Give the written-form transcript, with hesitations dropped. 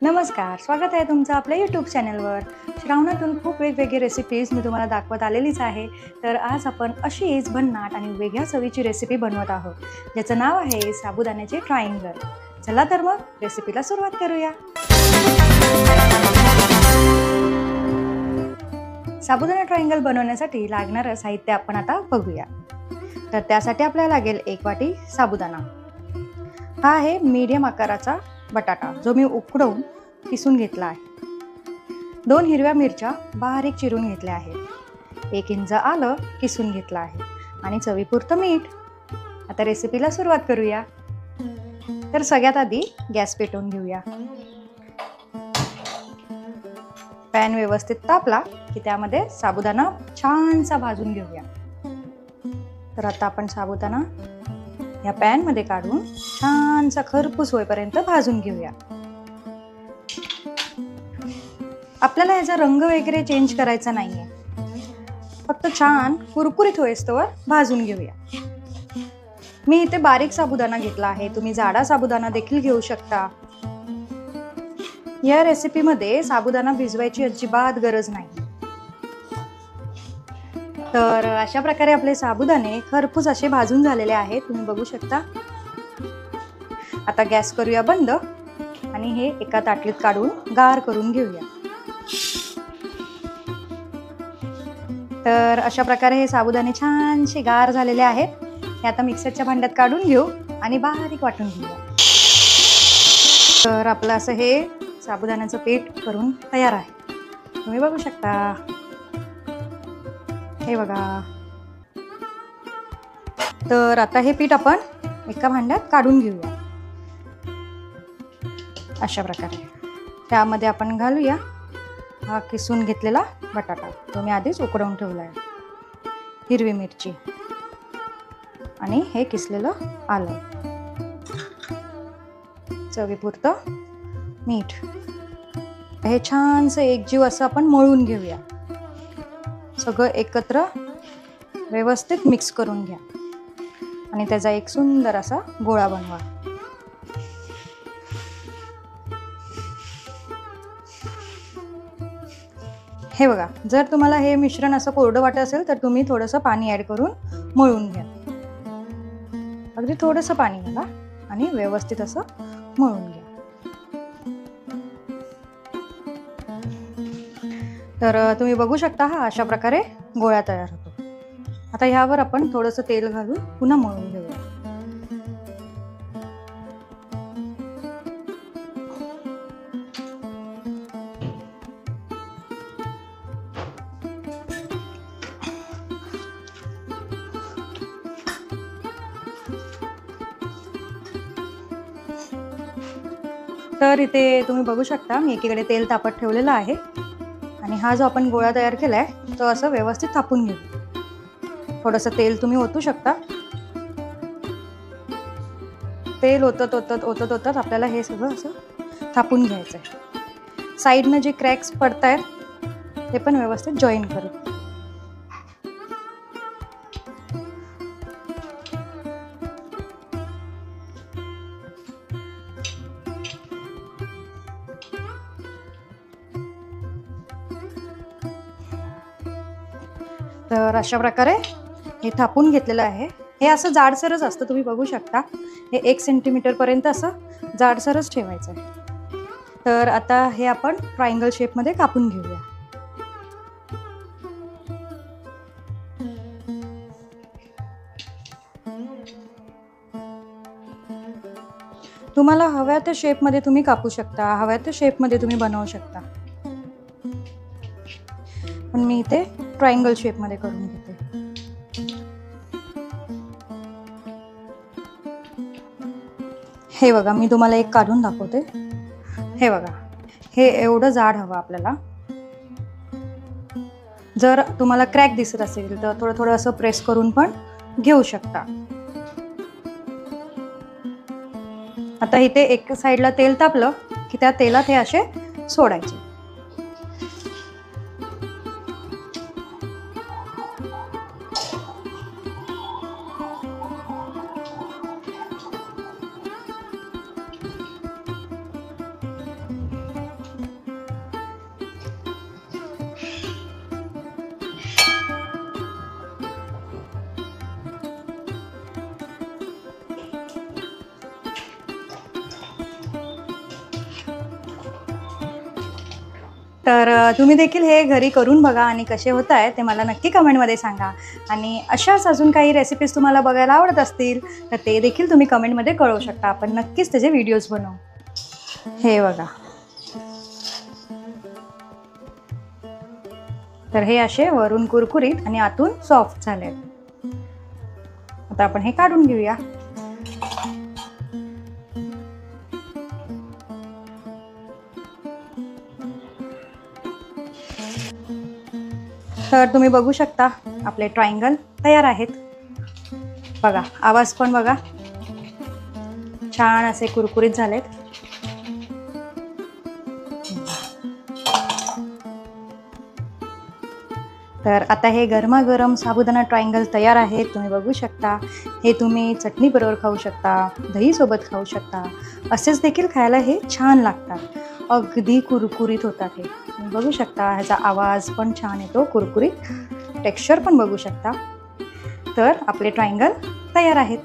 नमस्कार, स्वागत आहे तुमचं आपल्या यूट्यूब चॅनलवर. श्रावणातून खूप वेगवेगळी रेसिपीज मी तुम्हाला दाखवत आलेलीच आहे. तर आज आपण अशीच भन्नाट आणि वेगळ्या चवीची रेसिपी बनवत आहोत, ज्याचं नाव आहे साबुदाण्याचे ट्रायंगल. चला तर मग रेसिपीला सुरुवात करूया. साबुदाणा ट्रायंगल बनवण्यासाठी लागणारं साहित्य आपण आता बघूया. तर त्यासाठी आपल्याला लागेल 1 वाटी साबुदाणा. हा आहे मीडियम आकाराचा बटाटा, जो मी उकडवून किसून घेतला आहे. 2 हिरव्या मिरच्या बारीक चिरून घेतल्या आहेत. 1 इंच आलं किसून घेतलं आहे आणि चवीपुरतं मीठ. आता रेसिपीला सुरुवात करूया. तर सगळ्यात आधी गॅस पेटवून घेऊया. पॅन व्यवस्थित तापला की त्यामध्ये साबुदाणा छानसा भाजून घेऊया. तर आता आपण साबुदाणा या पॅन मध्ये काढून छानसा खरपूस होईपर्यंत भाजून घेऊया. आपल्याला याचा रंग वगैरे चेंज करायचा नाहीये, फक्त छान कुरकुरीत होईस्तोवर भाजून घेऊया. मी इथे बारीक साबुदाणा घेतला आहे, तुम्ही जाडा साबुदाणा देखील घेऊ शकता. या रेसिपी मध्ये साबुदाणा भिजवायची अजिबात गरज नाही. तर अशा प्रकारे आपले साबुदाणे खरपूस असे भाजून झालेले आहेत, तुम्ही बघू शकता. आता गॅस करूया बंद आणि हे एका ताटलीत काढून गार करून घेऊया. तर अशा प्रकारे हे साबुदाणे छानसे गार झालेले आहेत. हे आता मिक्सरच्या भांड्यात काढून घेऊ आणि बारीक वाटून घेऊया. तर आपलं असं हे साबुदाण्याचं पीठ करून तयार आहे, तुम्ही बघू शकता. हे बघा. तर आता हे पीठ आपण एका भांड्यात काढून घेऊया. अशा प्रकारे त्यामध्ये आपण घालूया हा किसून घेतलेला बटाटा, तो मी आधीच उकडवून ठेवला आहे, हिरवी मिरची आणि हे किसलेलं आलं, चवीपुरतं मीठ. हे छानसं एकजीव असं आपण मळून घेऊया. सगळं एकत्र व्यवस्थित मिक्स करून घ्या आणि त्याचा एक सुंदर असा गोळा बनवा. हे बघा, जर तुम्हाला हे मिश्रण असं कोरडं वाटत असेल तर तुम्ही थोडंसं पाणी ऍड करून मळून घ्या. अगदी थोडंसं पाणी घाला आणि व्यवस्थित असं मळून घ्या. तर तुम्ही बघू शकता हा अशा प्रकारे गोळा तयार होतो. आता ह्यावर आपण थोडंसं तेल घालून पुन्हा मळून घेऊया. तर इथे तुम्ही बघू शकता मी एकीकडे तेल तापत ठेवलेलं आहे आणि हा जो आपण गोळा तयार केलाय तो असं व्यवस्थित थापून घेऊ. थोडंसं तेल तुम्ही ओतू शकता. तेल ओतत ओतत ओतत ओतत आपल्याला हे सगळं असं थापून घ्यायचं आहे. साईडनं जे क्रॅक्स पडतायत ते पण व्यवस्थित जॉईन करू. तर अशा प्रकारे हे थापून घेतलेलं आहे. हे असं जाडसरच असतं, तुम्ही बघू शकता. हे 1 सेंटीमीटर पर्यंत असं जाडसरच ठेवायचं आहे. तर आता हे आपण ट्रायंगल शेपमध्ये कापून घेऊया. तुम्हाला हव्या त्या शेपमध्ये तुम्ही कापू शकता, हव्या त्या शेपमध्ये तुम्ही बनवू शकता, पण मी इथे ट्रायंगल शेप मध्ये करून घेते. हे बघा, मी तुम्हाला एक काढून दाखवते. हे बघा, हे एवढं जाड हवं आपल्याला. जर तुम्हाला क्रॅक दिसत असेल तर थोडं थोडं असं प्रेस करून पण घेऊ शकता. आता इथे एक साईडला तेल तापलं की त्या तेलात हे असे सोडायचे. तर तुम्ही देखील हे घरी करून बघा आणि कसे होत आहे ते मला नक्की कमेंटमध्ये सांगा. आणि अशाच अजून काही रेसिपीज तुम्हाला बघायला आवडत असतील तर ते देखील तुम्ही कमेंटमध्ये कळवू शकता. आपण नक्कीच त्याचे व्हिडिओज बनवू. हे बघा, तर हे असे वरून कुरकुरीत आणि आतून सॉफ्ट झाले. आता आपण हे काढून घेऊया. तर तुम्ही बघू शकता आपले ट्रायंगल तयार आहेत. बघा, आवाज पण बघा, छान असे कुरकुरीत झालेत. तर आता हे गरमागरम साबुदाणा ट्रायंगल तयार आहेत. तुम्ही बघू शकता. हे तुम्ही चटणी बरोबर खाऊ शकता, दही सोबत खाऊ शकता. असेच देखील खायला हे छान लागतात. अगदी कुरकुरीत होतात. हे तुम्ही बघू शकता. ह्याचा आवाज पण छान येतो, कुरकुरीत. टेक्स्चर पण बघू शकता. तर आपले ट्रायंगल तयार आहेत.